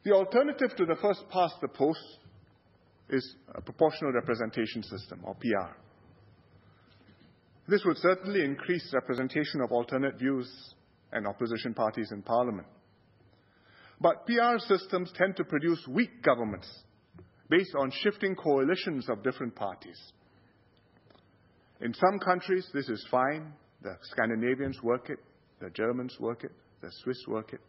The alternative to the first past the post is a proportional representation system, or PR. This would certainly increase representation of alternate views and opposition parties in Parliament. But PR systems tend to produce weak governments based on shifting coalitions of different parties. In some countries, this is fine. The Scandinavians work it, the Germans work it, the Swiss work it.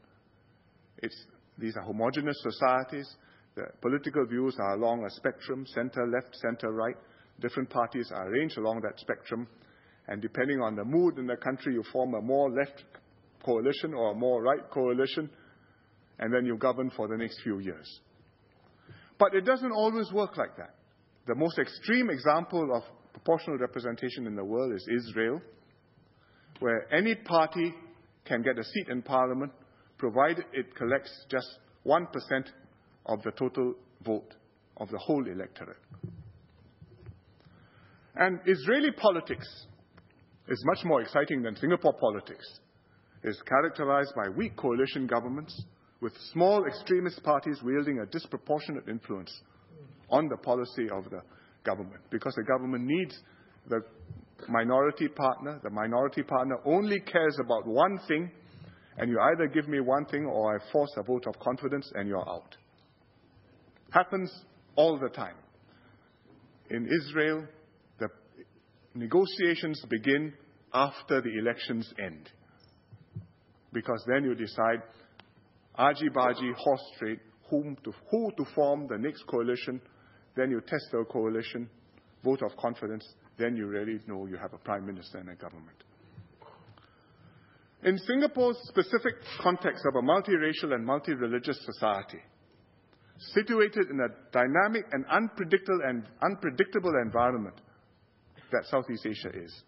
These are homogeneous societies. The political views are along a spectrum, center left, center right. Different parties are arranged along that spectrum. And depending on the mood in the country, you form a more left coalition or a more right coalition, and then you govern for the next few years. But it doesn't always work like that. The most extreme example of proportional representation in the world is Israel, where any party can get a seat in Parliament provided it collects just 1% of the total vote of the whole electorate. And Israeli politics is much more exciting than Singapore politics. It's characterized by weak coalition governments with small extremist parties wielding a disproportionate influence on the policy of the government, because the government needs the minority partner. The minority partner only cares about one thing, and you either give me one thing or I force a vote of confidence and you're out. Happens all the time. In Israel, the negotiations begin after the elections end, because then you decide, argy-bargy, horse trade, who to form the next coalition. Then you test the coalition, vote of confidence, then you really know you have a prime minister and a government. In Singapore's specific context of a multiracial and multi-religious society, situated in a dynamic and unpredictable environment that Southeast Asia is,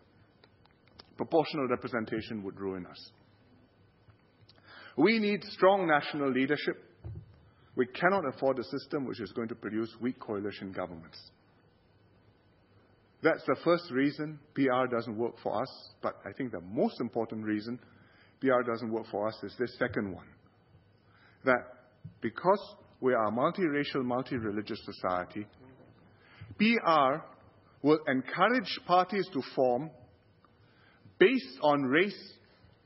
proportional representation would ruin us. We need strong national leadership. We cannot afford a system which is going to produce weak coalition governments. That's the first reason PR doesn't work for us, but I think the most important reason PR doesn't work for us is this second one. That because we are a multiracial, multi-religious society, PR will encourage parties to form based on race,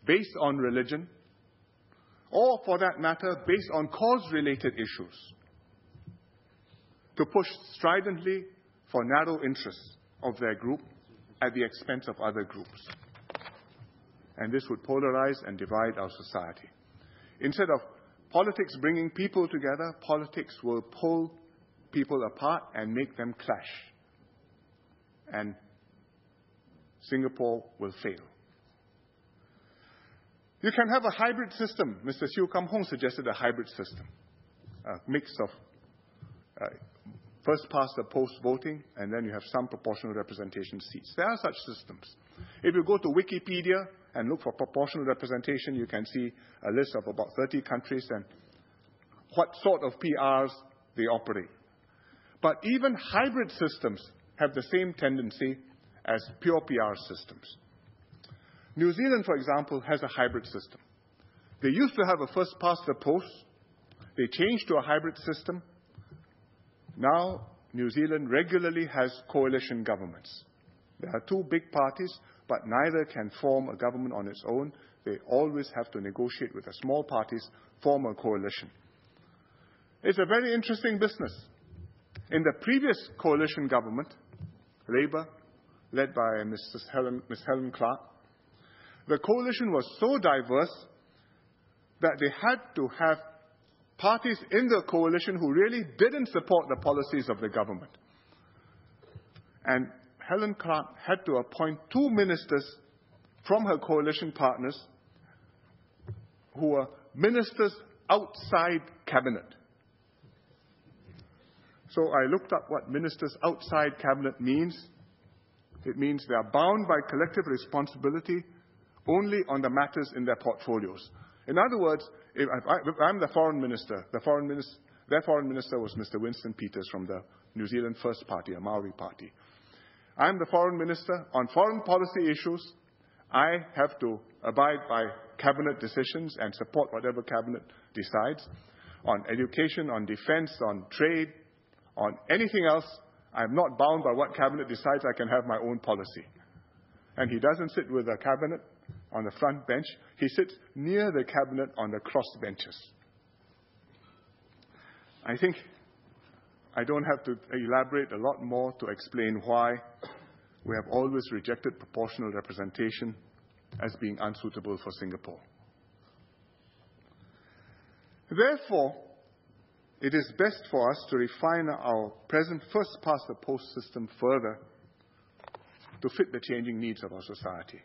based on religion, or, for that matter, based on cause-related issues, to push stridently for narrow interests of their group at the expense of other groups. And this would polarize and divide our society. Instead of politics bringing people together, politics will pull people apart and make them clash. And Singapore will fail. You can have a hybrid system. Mr. Siu Kam Hong suggested a hybrid system, a mix of first past the post voting, and then you have some proportional representation seats. There are such systems. If you go to Wikipedia and look for proportional representation, you can see a list of about 30 countries and what sort of PRs they operate. But even hybrid systems have the same tendency as pure PR systems. New Zealand, for example, has a hybrid system. They used to have a first past the post. They changed to a hybrid system. Now, New Zealand regularly has coalition governments. There are two big parties, but neither can form a government on its own. They always have to negotiate with the small parties, form a coalition. It's a very interesting business. In the previous coalition government, Labour, led by Ms. Helen Clark, the coalition was so diverse that they had to have parties in the coalition who really didn't support the policies of the government. And Helen Clark had to appoint 2 ministers from her coalition partners who were ministers outside cabinet. So I looked up what ministers outside cabinet means. It means they are bound by collective responsibility only on the matters in their portfolios. In other words, if I'm the foreign minister, their foreign minister was Mr. Winston Peters from the New Zealand First Party, a Maori party. I'm the foreign minister. On foreign policy issues, I have to abide by cabinet decisions and support whatever cabinet decides. on education, on defense, on trade, on anything else. I'm not bound by what cabinet decides. I can have my own policy. And he doesn't sit with the cabinet on the front bench. He sits near the cabinet on the cross benches. I think I don't have to elaborate a lot more to explain why we have always rejected proportional representation as being unsuitable for Singapore. Therefore, it is best for us to refine our present first-past-the-post system further to fit the changing needs of our society.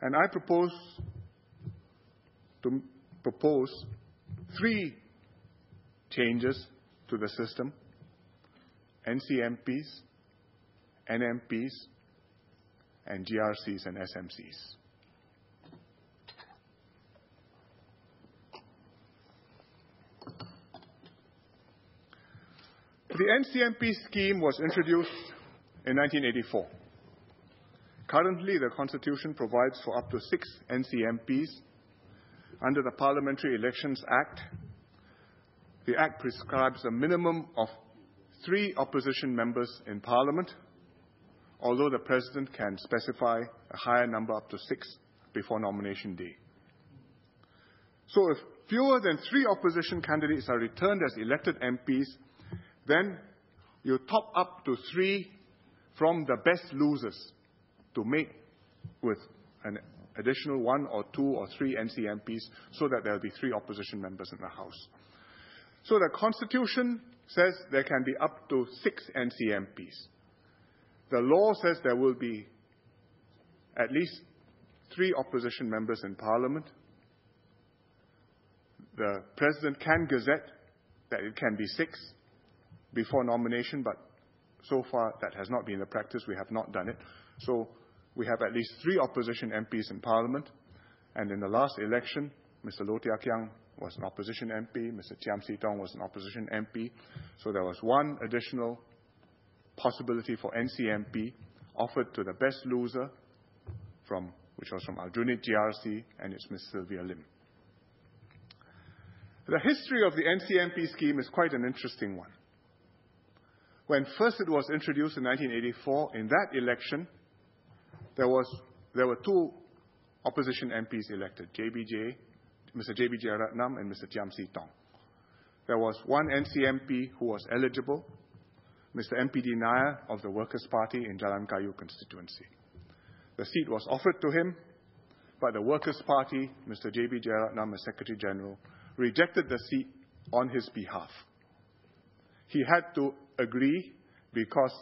And I propose 3 changes to the system: NCMPs, NMPs, and GRCs and SMCs. The NCMP scheme was introduced in 1984. Currently, the Constitution provides for up to 6 NCMPs. Under the Parliamentary Elections Act, the Act prescribes a minimum of 3 opposition members in Parliament, although the President can specify a higher number, up to 6, before nomination day. So if fewer than 3 opposition candidates are returned as elected MPs, then you top up to 3 from the best losers to make with an additional 1 or 2 or 3 NCMPs, so that there will be 3 opposition members in the House. So the Constitution says there can be up to 6 NCMPs. The law says there will be at least 3 opposition members in Parliament. The President can gazette that it can be 6 before nomination, but so far that has not been the practice. We have not done it. So we have at least 3 opposition MPs in Parliament. And in the last election, Mr. Loh Tia Kiang was an opposition MP, Mr. Chiam See Tong was an opposition MP. So there was 1 additional possibility for NCMP offered to the best loser, which was from Aljunied GRC, and it's Ms. Sylvia Lim. The history of the NCMP scheme is quite an interesting one. When first it was introduced in 1984, in that election, there were 2 opposition MPs elected, Mr. JBJ Ratnam and Mr. Chiam See Tong. There was 1 NCMP who was eligible, Mr. MPD Nair of the Workers' Party in Jalan Kayu constituency. The seat was offered to him, but the Workers' Party, Mr. JBJ Ratnam as Secretary General, rejected the seat on his behalf. He had to agree because